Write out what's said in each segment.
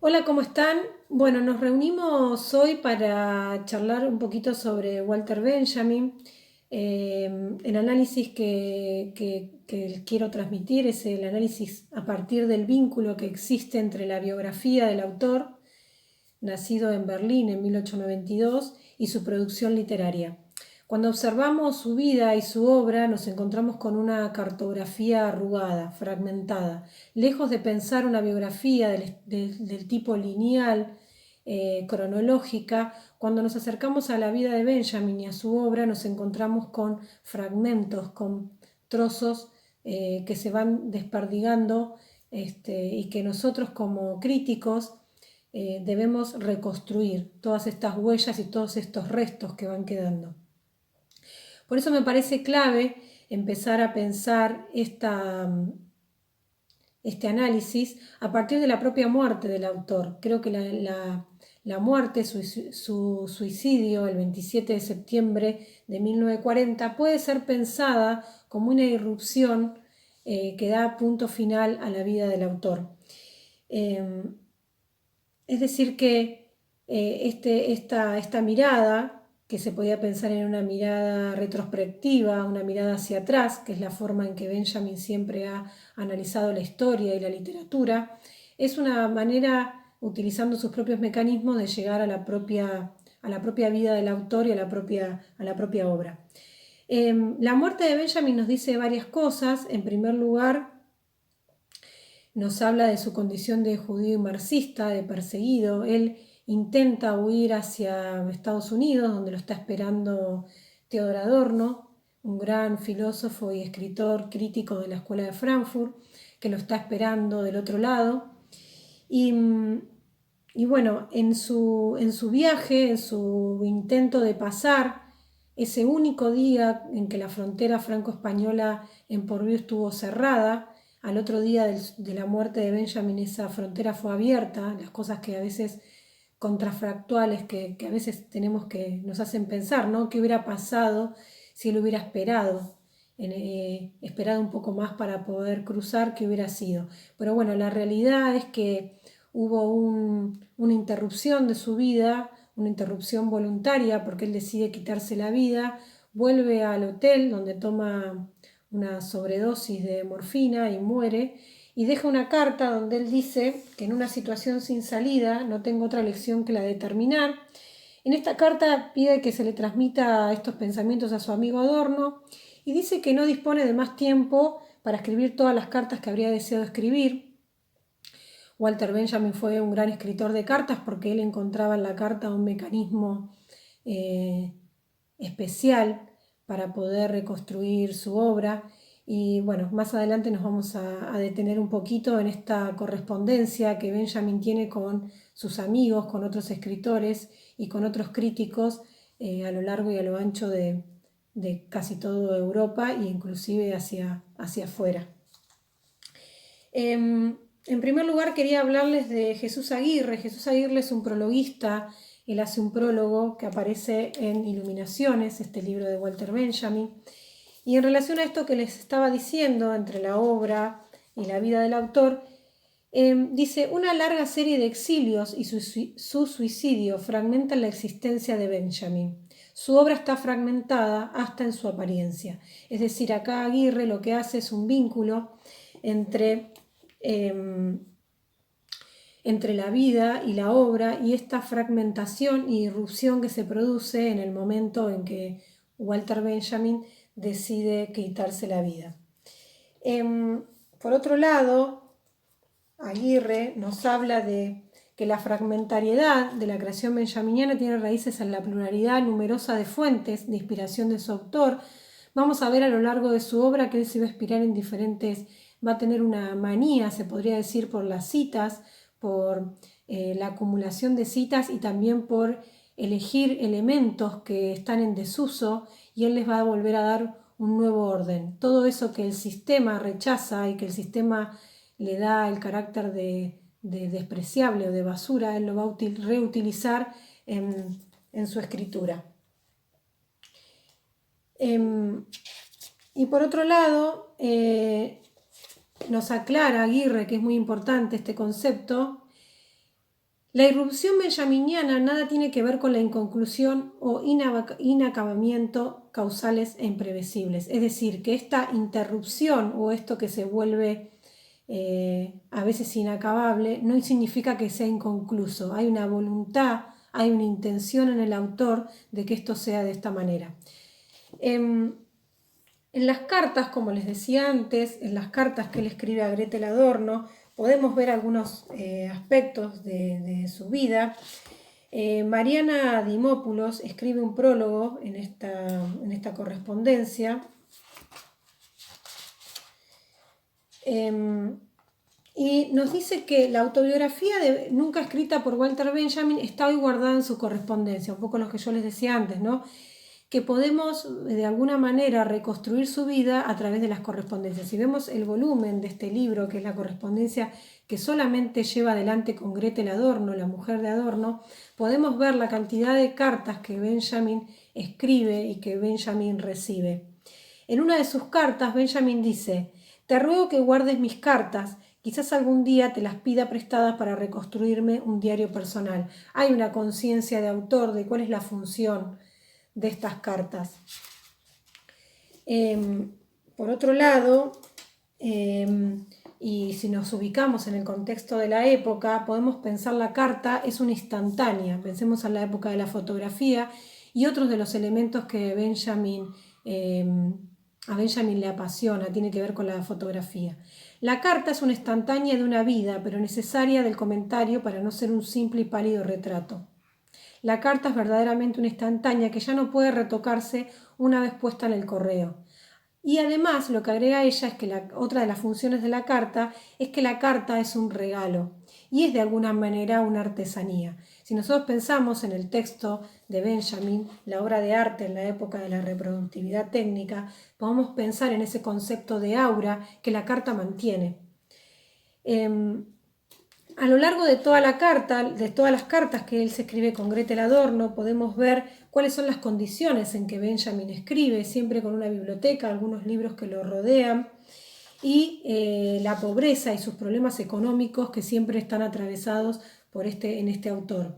Hola, ¿cómo están? Bueno, nos reunimos hoy para charlar un poquito sobre Walter Benjamin. El análisis que quiero transmitir es el análisis a partir del vínculo que existe entre la biografía del autor, nacido en Berlín en 1892, y su producción literaria. Cuando observamos su vida y su obra, nos encontramos con una cartografía arrugada, fragmentada. Lejos de pensar una biografía del tipo lineal, cronológica, cuando nos acercamos a la vida de Benjamin y a su obra, nos encontramos con fragmentos, con trozos que se van desperdigando, y que nosotros como críticos debemos reconstruir todas estas huellas y todos estos restos que van quedando. Por eso me parece clave empezar a pensar este análisis a partir de la propia muerte del autor. Creo que la muerte, su suicidio el 27 de septiembre de 1940 puede ser pensada como una irrupción que da punto final a la vida del autor. Es decir que esta mirada, que se podía pensar en una mirada retrospectiva, una mirada hacia atrás, que es la forma en que Benjamin siempre ha analizado la historia y la literatura, es una manera, utilizando sus propios mecanismos, de llegar a la propia vida del autor y a la propia obra. La muerte de Benjamin nos dice varias cosas. En primer lugar, nos habla de su condición de judío y marxista, de perseguido. Él intenta huir hacia Estados Unidos, donde lo está esperando Theodor Adorno, un gran filósofo y escritor crítico de la Escuela de Frankfurt, que lo está esperando del otro lado. Y, y bueno, en su viaje, en su intento de pasar ese único día en que la frontera franco-española en Portbou estuvo cerrada, al otro día de la muerte de Benjamin esa frontera fue abierta, las cosas que a veces contrafactuales que a veces nos hacen pensar, ¿no? ¿Qué hubiera pasado si él hubiera esperado un poco más para poder cruzar? ¿Qué hubiera sido? Pero bueno, la realidad es que hubo una interrupción de su vida, una interrupción voluntaria, porque él decide quitarse la vida, vuelve al hotel donde toma una sobredosis de morfina y muere, y deja una carta donde él dice que en una situación sin salida no tengo otra lección que la de terminar. En esta carta pide que se le transmita estos pensamientos a su amigo Adorno y dice que no dispone de más tiempo para escribir todas las cartas que habría deseado escribir. Walter Benjamin fue un gran escritor de cartas porque él encontraba en la carta un mecanismo eh, especial para poder reconstruir su obra. Y bueno, más adelante nos vamos a detener un poquito en esta correspondencia que Benjamin tiene con sus amigos, con otros escritores y con otros críticos a lo largo y a lo ancho de casi toda Europa e inclusive hacia afuera. En primer lugar quería hablarles de Jesús Aguirre. Jesús Aguirre es un prologuista. Él hace un prólogo que aparece en Iluminaciones, este libro de Walter Benjamin. Y en relación a esto que les estaba diciendo, entre la obra y la vida del autor, dice: una larga serie de exilios y su suicidio fragmentan la existencia de Benjamin. Su obra está fragmentada hasta en su apariencia. Es decir, acá Aguirre lo que hace es un vínculo entre la vida y la obra, y esta fragmentación y irrupción que se produce en el momento en que Walter Benjamin decide quitarse la vida. Por otro lado, Aguirre nos habla de que la fragmentariedad de la creación benjaminiana tiene raíces en la pluralidad numerosa de fuentes de inspiración de su autor. Vamos a ver a lo largo de su obra que él se va a inspirar en diferentes, va a tener una manía, se podría decir, por las citas, por la acumulación de citas y también por elegir elementos que están en desuso, y él les va a volver a dar un nuevo orden. Todo eso que el sistema rechaza y que el sistema le da el carácter de despreciable o de basura, él lo va a reutilizar en su escritura. Y por otro lado, nos aclara Aguirre, que es muy importante este concepto, La irrupción benjaminiana nada tiene que ver con la inconclusión o inacabamiento causales e imprevisibles. Es decir, que esta interrupción o esto que se vuelve a veces inacabable no significa que sea inconcluso. Hay una voluntad, hay una intención en el autor de que esto sea de esta manera. En las cartas, como les decía antes, en las cartas que él escribe a Gretel Adorno, podemos ver algunos aspectos de su vida. Mariana Dimopoulos escribe un prólogo en esta correspondencia. Y nos dice que la autobiografía nunca escrita por Walter Benjamin está hoy guardada en su correspondencia, un poco lo que yo les decía antes, ¿no? Que podemos de alguna manera reconstruir su vida a través de las correspondencias. Si vemos el volumen de este libro, que es la correspondencia que solamente lleva adelante con Gretel Adorno, la mujer de Adorno, podemos ver la cantidad de cartas que Benjamin escribe y que Benjamin recibe. En una de sus cartas, Benjamin dice: «Te ruego que guardes mis cartas, quizás algún día te las pida prestadas para reconstruirme un diario personal». Hay una conciencia de autor de cuál es la función de estas cartas. Por otro lado, y si nos ubicamos en el contexto de la época, podemos pensar la carta es una instantánea. Pensemos en la época de la fotografía y otros de los elementos que a Benjamin le apasiona, tiene que ver con la fotografía. La carta es una instantánea de una vida, pero necesaria del comentario para no ser un simple y pálido retrato. La carta es verdaderamente una instantánea que ya no puede retocarse una vez puesta en el correo. Y además lo que agrega ella es que otra de las funciones de la carta es que la carta es un regalo y es de alguna manera una artesanía. Si nosotros pensamos en el texto de Benjamin, la obra de arte en la época de la reproductividad técnica, podemos pensar en ese concepto de aura que la carta mantiene. A lo largo de toda la carta, de todas las cartas que él se escribe con Gretel Adorno, podemos ver cuáles son las condiciones en que Benjamin escribe, siempre con una biblioteca, algunos libros que lo rodean, y la pobreza y sus problemas económicos que siempre están atravesados en este autor.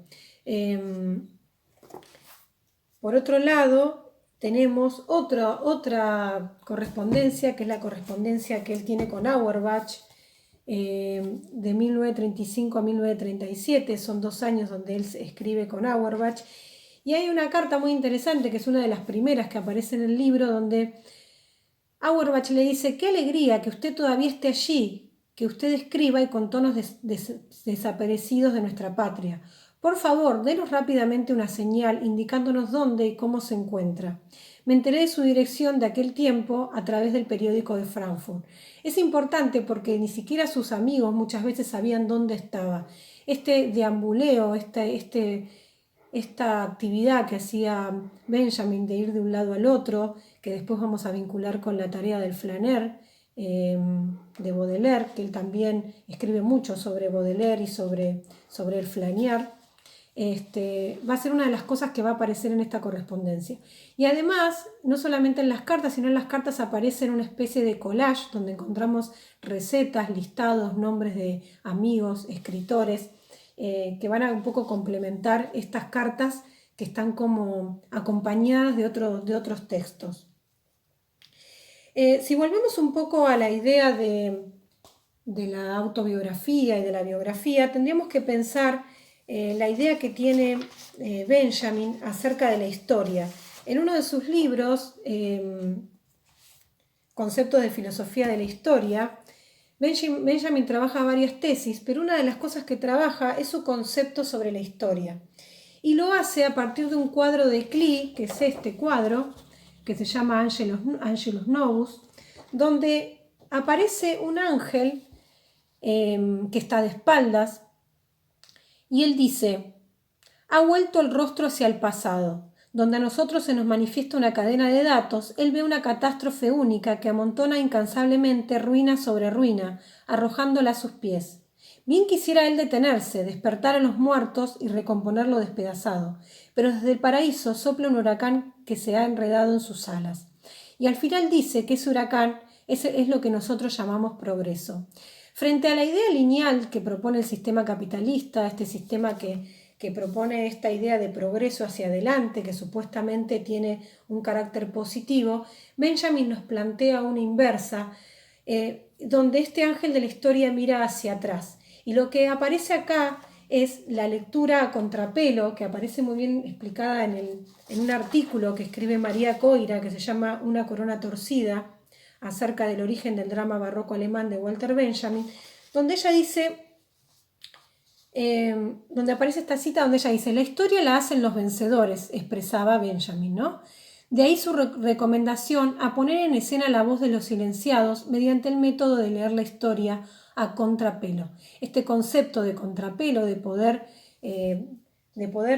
Por otro lado, tenemos otra correspondencia, que es la correspondencia que él tiene con Auerbach, de 1935 a 1937, son 2 años donde él escribe con Auerbach, y hay una carta muy interesante que es una de las primeras que aparece en el libro, donde Auerbach le dice: «Qué alegría que usted todavía esté allí, que usted escriba y con tonos desaparecidos de nuestra patria. Por favor, denos rápidamente una señal indicándonos dónde y cómo se encuentra. Me enteré de su dirección de aquel tiempo a través del periódico de Frankfurt». Es importante porque ni siquiera sus amigos muchas veces sabían dónde estaba. Este deambuleo, esta actividad que hacía Benjamin de ir de un lado al otro, que después vamos a vincular con la tarea del flaner, de Baudelaire, que él también escribe mucho sobre Baudelaire y sobre el flanear, va a ser una de las cosas que va a aparecer en esta correspondencia. Y además, no solamente en las cartas, sino en las cartas aparece una especie de collage donde encontramos recetas, listados, nombres de amigos, escritores, que van a un poco complementar estas cartas que están como acompañadas de otros textos. Si volvemos un poco a la idea de la autobiografía y de la biografía, tendríamos que pensar la idea que tiene Benjamin acerca de la historia. En uno de sus libros, Conceptos de filosofía de la historia, Benjamin trabaja varias tesis, pero una de las cosas que trabaja es su concepto sobre la historia. Y lo hace a partir de un cuadro de Klee, que es este cuadro, que se llama Angelus Novus, donde aparece un ángel que está de espaldas, y él dice: «Ha vuelto el rostro hacia el pasado. Donde a nosotros se nos manifiesta una cadena de datos, él ve una catástrofe única que amontona incansablemente ruina sobre ruina, arrojándola a sus pies. Bien quisiera él detenerse, despertar a los muertos y recomponer lo despedazado, pero desde el paraíso sopla un huracán que se ha enredado en sus alas». Y al final dice que ese huracán es lo que nosotros llamamos progreso. Frente a la idea lineal que propone el sistema capitalista, este sistema que propone esta idea de progreso hacia adelante, que supuestamente tiene un carácter positivo, Benjamin nos plantea una inversa, donde este ángel de la historia mira hacia atrás. Y lo que aparece acá es la lectura a contrapelo, que aparece muy bien explicada en un artículo que escribe María Coira, que se llama Una corona torcida, acerca del origen del drama barroco alemán de Walter Benjamin, donde ella dice, donde aparece esta cita donde ella dice: la historia la hacen los vencedores, expresaba Benjamin, ¿no? De ahí su recomendación a poner en escena la voz de los silenciados mediante el método de leer la historia a contrapelo. Este concepto de contrapelo, de poder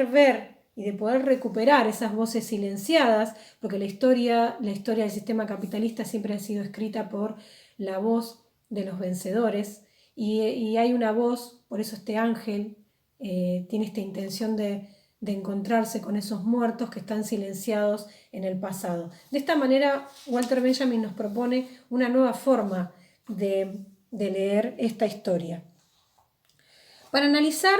ver y de poder recuperar esas voces silenciadas, porque la historia del sistema capitalista siempre ha sido escrita por la voz de los vencedores, y hay una voz, por eso este ángel tiene esta intención de encontrarse con esos muertos que están silenciados en el pasado. De esta manera, Walter Benjamin nos propone una nueva forma de leer esta historia. Para analizar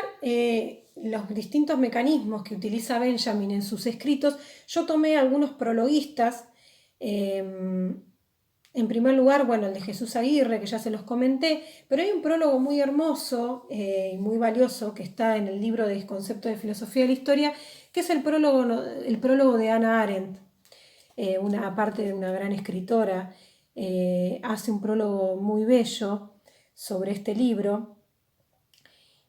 los distintos mecanismos que utiliza Benjamin en sus escritos, yo tomé algunos prologuistas. En primer lugar, bueno, el de Jesús Aguirre, que ya se los comenté, pero hay un prólogo muy hermoso y muy valioso que está en el libro de Conceptos de Filosofía de la Historia, que es el prólogo de Hannah Arendt, una parte de una gran escritora. Hace un prólogo muy bello sobre este libro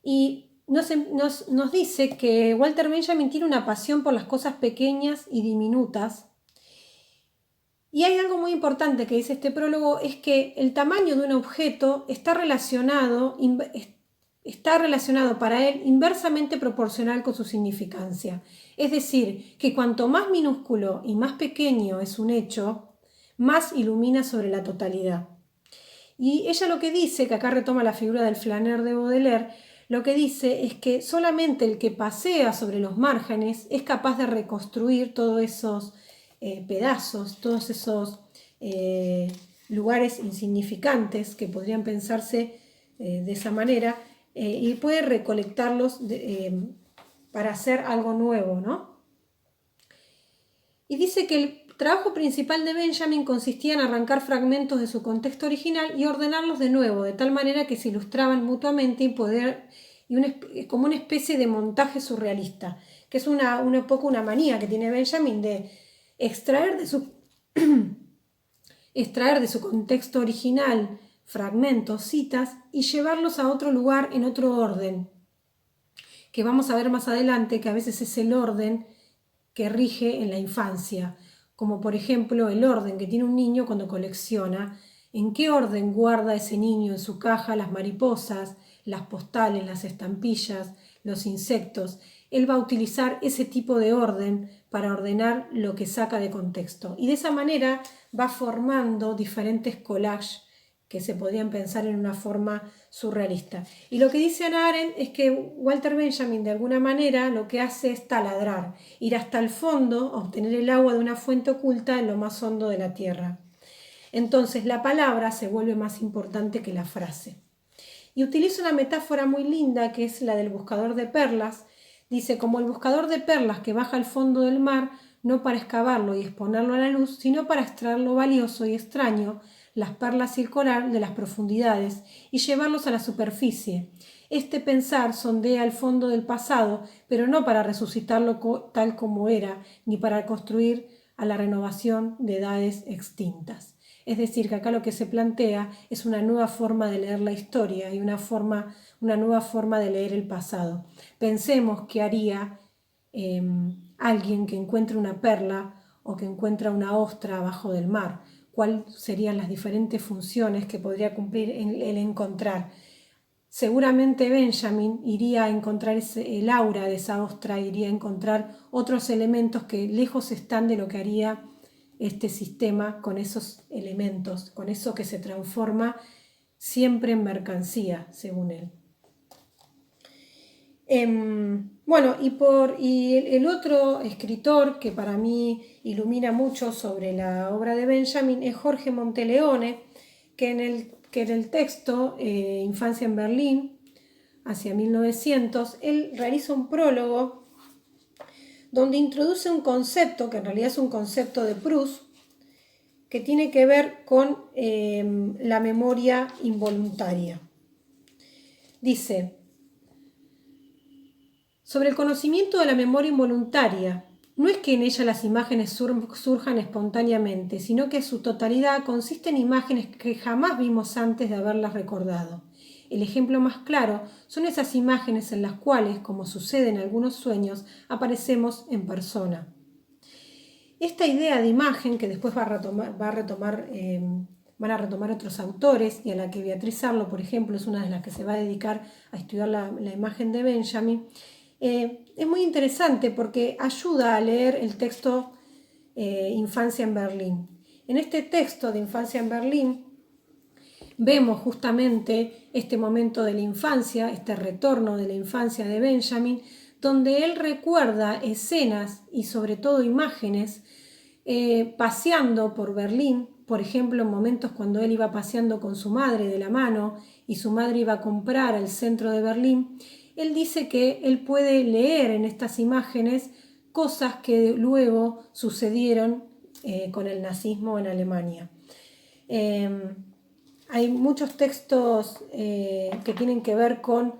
y nos dice que Walter Benjamin tiene una pasión por las cosas pequeñas y diminutas. Y hay algo muy importante que dice este prólogo, es que el tamaño de un objeto está relacionado para él inversamente proporcional con su significancia. Es decir, que cuanto más minúsculo y más pequeño es un hecho, más ilumina sobre la totalidad. Y ella lo que dice, que acá retoma la figura del flaneur de Baudelaire, lo que dice es que solamente el que pasea sobre los márgenes es capaz de reconstruir todos esos pedazos, todos esos lugares insignificantes que podrían pensarse de esa manera, y puede recolectarlos para hacer algo nuevo, ¿no? Y dice que el trabajo principal de Benjamin consistía en arrancar fragmentos de su contexto original y ordenarlos de nuevo, de tal manera que se ilustraban mutuamente como una especie de montaje surrealista, que es un poco una manía que tiene Benjamin de extraer de su contexto original fragmentos, citas, y llevarlos a otro lugar en otro orden, que vamos a ver más adelante que a veces es el orden que rige en la infancia, como por ejemplo el orden que tiene un niño cuando colecciona, en qué orden guarda ese niño en su caja las mariposas, las postales, las estampillas, los insectos. Él va a utilizar ese tipo de orden para ordenar lo que saca de contexto. Y de esa manera va formando diferentes collages que se podían pensar en una forma surrealista. Y lo que dice Hannah Arendt es que Walter Benjamin de alguna manera lo que hace es taladrar, ir hasta el fondo, obtener el agua de una fuente oculta en lo más hondo de la tierra. Entonces la palabra se vuelve más importante que la frase. Y utiliza una metáfora muy linda que es la del buscador de perlas. Dice, como el buscador de perlas que baja al fondo del mar, no para excavarlo y exponerlo a la luz, sino para extraer lo valioso y extraño, las perlas circular de las profundidades, y llevarlos a la superficie. Este pensar sondea el fondo del pasado, pero no para resucitarlo tal como era, ni para construir a la renovación de edades extintas. Es decir, que acá lo que se plantea es una nueva forma de leer la historia y una nueva forma de leer el pasado. Pensemos qué haría alguien que encuentra una perla o que encuentra una ostra abajo del mar. ¿Cuáles serían las diferentes funciones que podría cumplir el encontrar? Seguramente Benjamin iría a encontrar el aura de esa ostra, iría a encontrar otros elementos que lejos están de lo que haría este sistema con esos elementos, con eso que se transforma siempre en mercancía, según él. Bueno, y el otro escritor que para mí ilumina mucho sobre la obra de Benjamin es Jorge Monteleone, que que en el texto Infancia en Berlín, hacia 1900, él realiza un prólogo donde introduce un concepto, que en realidad es un concepto de Proust, que tiene que ver con la memoria involuntaria. Dice, sobre el conocimiento de la memoria involuntaria, no es que en ella las imágenes surjan espontáneamente, sino que su totalidad consiste en imágenes que jamás vimos antes de haberlas recordado. El ejemplo más claro son esas imágenes en las cuales, como sucede en algunos sueños, aparecemos en persona. Esta idea de imagen, que después van a retomar otros autores, y a la que Beatriz Arlo, por ejemplo, es una de las que se va a dedicar a estudiar la imagen de Benjamin, es muy interesante porque ayuda a leer el texto Infancia en Berlín. En este texto de Infancia en Berlín vemos justamente este momento de la infancia, este retorno de la infancia de Benjamin, donde él recuerda escenas y sobre todo imágenes paseando por Berlín, por ejemplo, en momentos cuando él iba paseando con su madre de la mano y su madre iba a comprar al centro de Berlín. Él dice que él puede leer en estas imágenes cosas que luego sucedieron con el nazismo en Alemania. Hay muchos textos que tienen que ver con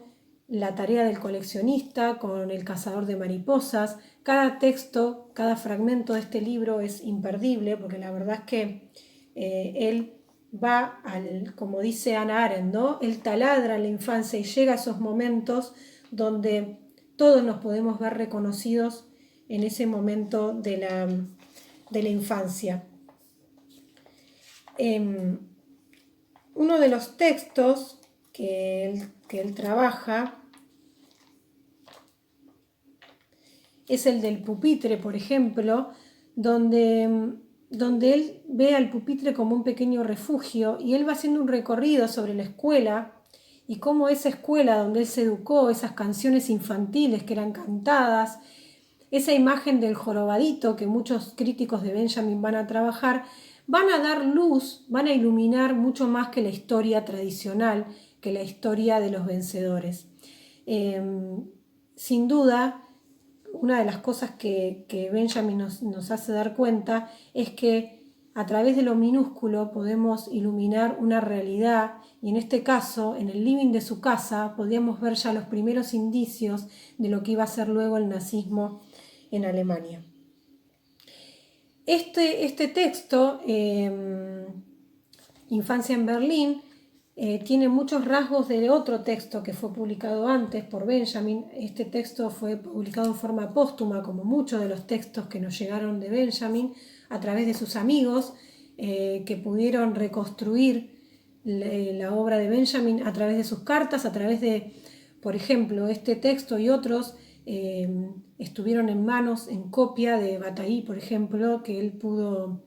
la tarea del coleccionista, con el cazador de mariposas. Cada texto, cada fragmento de este libro es imperdible, porque la verdad es que él va como dice Hannah Arendt, ¿no? Él taladra la infancia y llega a esos momentos donde todos nos podemos ver reconocidos en ese momento de la infancia. Uno de los textos que él trabaja es el del pupitre, por ejemplo, donde él ve al pupitre como un pequeño refugio y él va haciendo un recorrido sobre la escuela y cómo esa escuela donde él se educó, esas canciones infantiles que eran cantadas, esa imagen del jorobadito que muchos críticos de Benjamin van a trabajar, van a dar luz, van a iluminar mucho más que la historia tradicional, que la historia de los vencedores. Sin duda, una de las cosas que Benjamin nos hace dar cuenta es que a través de lo minúsculo podemos iluminar una realidad, y en este caso, en el living de su casa, podíamos ver ya los primeros indicios de lo que iba a ser luego el nazismo en Alemania. Este texto, Infancia en Berlín, tiene muchos rasgos de otro texto que fue publicado antes por Benjamin. Este texto fue publicado en forma póstuma, como muchos de los textos que nos llegaron de Benjamin, a través de sus amigos, que pudieron reconstruir la obra de Benjamin a través de sus cartas, a través de, por ejemplo, este texto y otros estuvieron en manos, en copia de Bataille, por ejemplo, que él pudo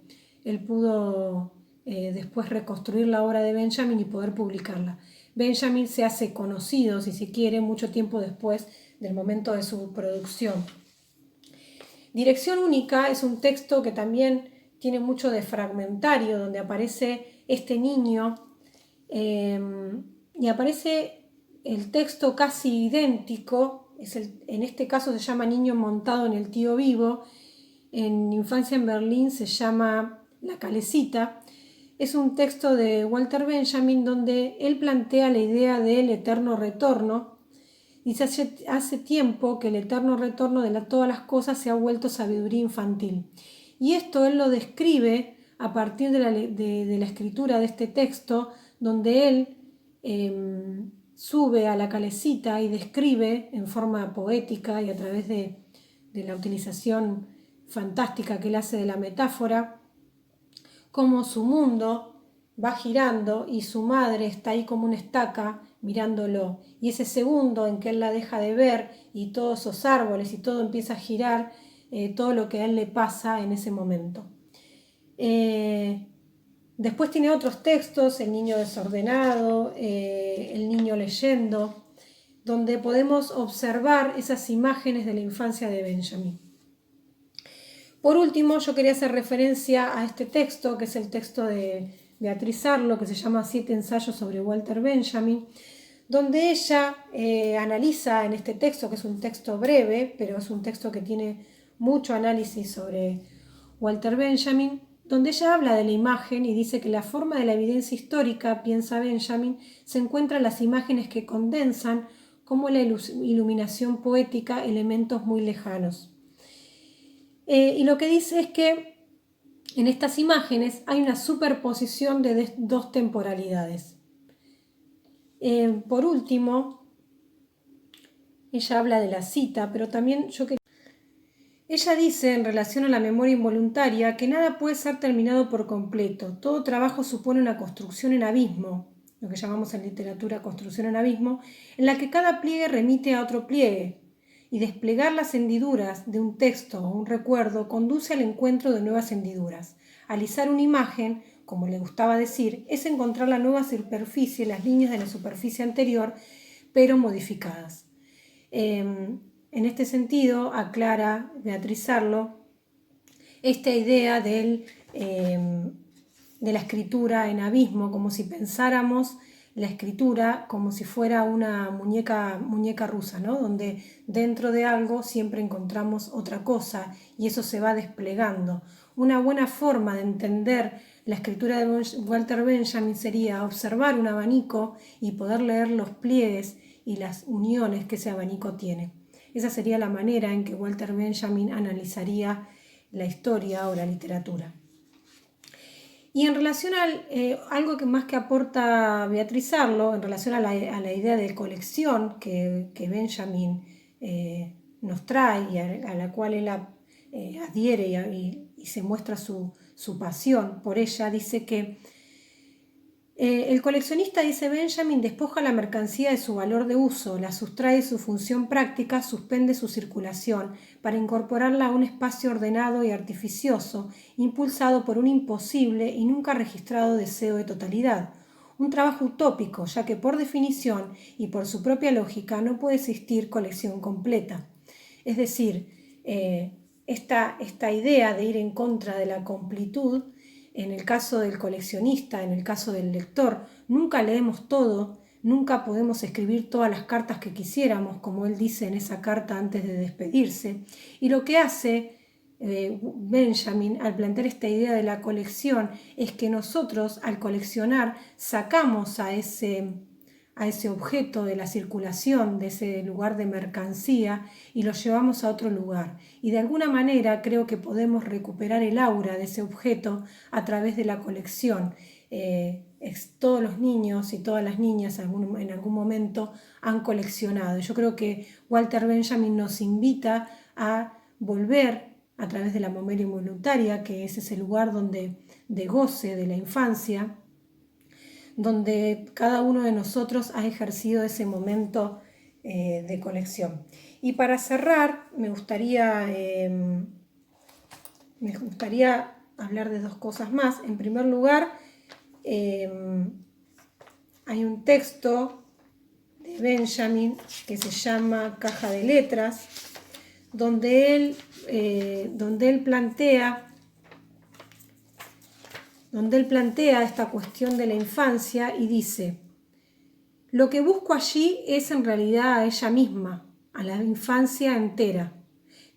después reconstruir la obra de Benjamin y poder publicarla. Benjamin se hace conocido, si se quiere, mucho tiempo después del momento de su producción. Dirección única es un texto que también tiene mucho de fragmentario, donde aparece este niño y aparece el texto casi idéntico. En este caso se llama Niño montado en el tío vivo. En Infancia en Berlín se llama La calecita. Es un texto de Walter Benjamin donde él plantea la idea del eterno retorno. Dice, hace tiempo que el eterno retorno de todas las cosas se ha vuelto sabiduría infantil. Y esto él lo describe a partir de la escritura de este texto, donde él sube a la calecita y describe en forma poética y a través de la utilización fantástica que él hace de la metáfora, cómo su mundo va girando y su madre está ahí como una estaca mirándolo. Y ese segundo en que él la deja de ver y todos esos árboles y todo empieza a girar, todo lo que a él le pasa en ese momento. Después tiene otros textos, El niño desordenado, El niño leyendo, donde podemos observar esas imágenes de la infancia de Benjamin. Por último, yo quería hacer referencia a este texto, que es el texto de Beatriz Arlo, que se llama 7 ensayos sobre Walter Benjamin, donde ella analiza en este texto, que es un texto breve, pero es un texto que tiene mucho análisis sobre Walter Benjamin, donde ella habla de la imagen y dice que la forma de la evidencia histórica, piensa Benjamin, se encuentra en las imágenes que condensan, como la iluminación poética, elementos muy lejanos. Y lo que dice es que en estas imágenes hay una superposición de dos temporalidades. Por último, ella habla de la cita, pero también ella dice en relación a la memoria involuntaria que nada puede ser terminado por completo. Todo trabajo supone una construcción en abismo, lo que llamamos en literatura construcción en abismo, en la que cada pliegue remite a otro pliegue, y desplegar las hendiduras de un texto o un recuerdo conduce al encuentro de nuevas hendiduras. Alisar una imagen, como le gustaba decir, es encontrar la nueva superficie, las líneas de la superficie anterior, pero modificadas. En este sentido, aclara Beatriz Arlo esta idea de la escritura en abismo, como si pensáramos la escritura como si fuera una muñeca rusa, ¿no? Donde dentro de algo siempre encontramos otra cosa y eso se va desplegando. Una buena forma de entender la escritura de Walter Benjamin sería observar un abanico y poder leer los pliegues y las uniones que ese abanico tiene. Esa sería la manera en que Walter Benjamin analizaría la historia o la literatura. Y en relación a algo que más que aporta Beatriz Arlo, en relación a la idea de colección que Benjamin nos trae y a la cual él adhiere y se muestra su pasión por ella, dice que el coleccionista, dice Benjamin, despoja la mercancía de su valor de uso, la sustrae de su función práctica, suspende su circulación para incorporarla a un espacio ordenado y artificioso, impulsado por un imposible y nunca registrado deseo de totalidad. Un trabajo utópico, ya que por definición y por su propia lógica no puede existir colección completa. Es decir, esta idea de ir en contra de la completud, en el caso del coleccionista, en el caso del lector, nunca leemos todo, nunca podemos escribir todas las cartas que quisiéramos, como él dice en esa carta antes de despedirse. Y lo que hace Benjamin al plantear esta idea de la colección es que nosotros al coleccionar sacamos a ese objeto de la circulación, de ese lugar de mercancía y lo llevamos a otro lugar. Y de alguna manera creo que podemos recuperar el aura de ese objeto a través de la colección. Todos los niños y todas las niñas en algún momento han coleccionado. Yo creo que Walter Benjamin nos invita a volver a través de la memoria involuntaria, que es ese lugar de goce de la infancia, donde cada uno de nosotros ha ejercido ese momento de colección. Y para cerrar, me gustaría hablar de dos cosas más. En primer lugar, hay un texto de Benjamin que se llama Caja de Letras, donde él plantea esta cuestión de la infancia y dice: lo que busco allí es en realidad a ella misma, a la infancia entera,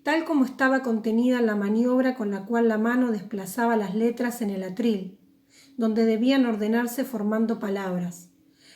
tal como estaba contenida en la maniobra con la cual la mano desplazaba las letras en el atril, donde debían ordenarse formando palabras.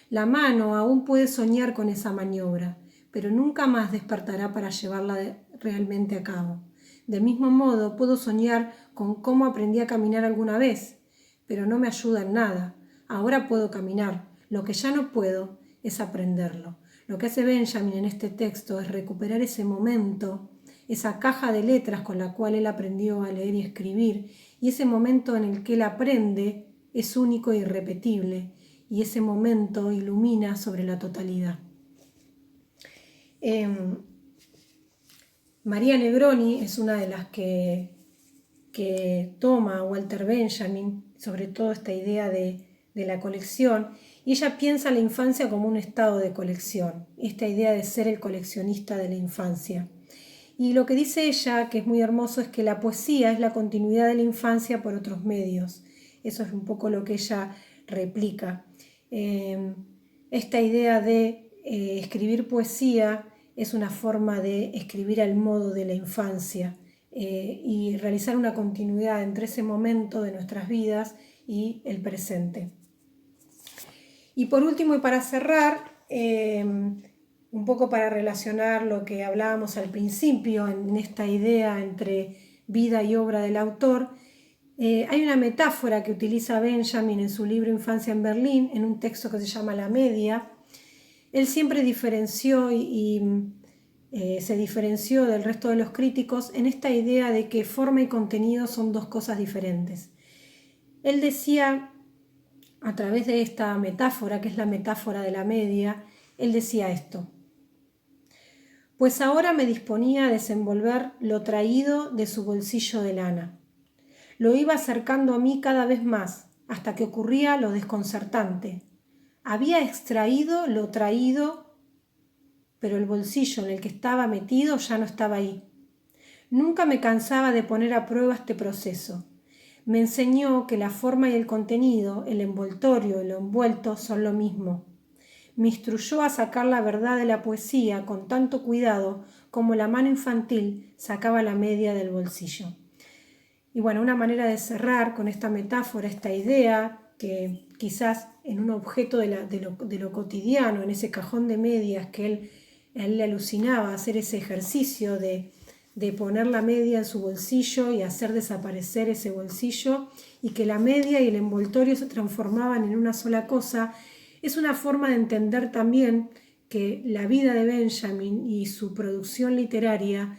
La mano aún puede soñar con esa maniobra, pero nunca más despertará para llevarla realmente a cabo. Del mismo modo, puedo soñar con cómo aprendí a caminar alguna vez, pero no me ayuda en nada. Ahora puedo caminar. Lo que ya no puedo es aprenderlo. Lo que hace Benjamin en este texto es recuperar ese momento, esa caja de letras con la cual él aprendió a leer y escribir, y ese momento en el que él aprende es único e irrepetible, y ese momento ilumina sobre la totalidad. María Negroni es una de las que toma Walter Benjamin, sobre todo esta idea de la colección, y ella piensa la infancia como un estado de colección, esta idea de ser el coleccionista de la infancia. Y lo que dice ella, que es muy hermoso, es que la poesía es la continuidad de la infancia por otros medios. eso es un poco lo que ella replica. Esta idea de escribir poesía es una forma de escribir al modo de la infancia y realizar una continuidad entre ese momento de nuestras vidas y el presente. Y por último, y para cerrar, un poco para relacionar lo que hablábamos al principio en esta idea entre vida y obra del autor, hay una metáfora que utiliza Benjamin en su libro Infancia en Berlín, en un texto que se llama La Media. Él siempre diferenció se diferenció del resto de los críticos en esta idea de que forma y contenido son dos cosas diferentes. Él decía, a través de esta metáfora, que es la metáfora de la media, él decía esto: pues ahora me disponía a desenvolver lo traído de su bolsillo de lana. Lo iba acercando a mí cada vez más, hasta que ocurría lo desconcertante. Había extraído lo traído, pero el bolsillo en el que estaba metido ya no estaba ahí. Nunca me cansaba de poner a prueba este proceso. Me enseñó que la forma y el contenido, el envoltorio y lo envuelto son lo mismo. Me instruyó a sacar la verdad de la poesía con tanto cuidado como la mano infantil sacaba la media del bolsillo. Y bueno, una manera de cerrar con esta metáfora, esta idea, que quizás en un objeto de lo cotidiano, en ese cajón de medias que él le alucinaba, hacer ese ejercicio de poner la media en su bolsillo y hacer desaparecer ese bolsillo, y que la media y el envoltorio se transformaban en una sola cosa, es una forma de entender también que la vida de Benjamin y su producción literaria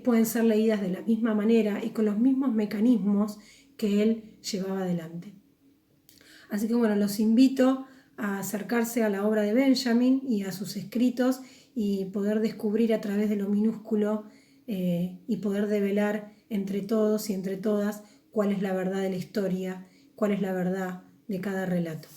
pueden ser leídas de la misma manera y con los mismos mecanismos que él llevaba adelante. Así que bueno, los invito a acercarse a la obra de Benjamin y a sus escritos y poder descubrir a través de lo minúsculo y poder develar entre todos y entre todas cuál es la verdad de la historia, cuál es la verdad de cada relato.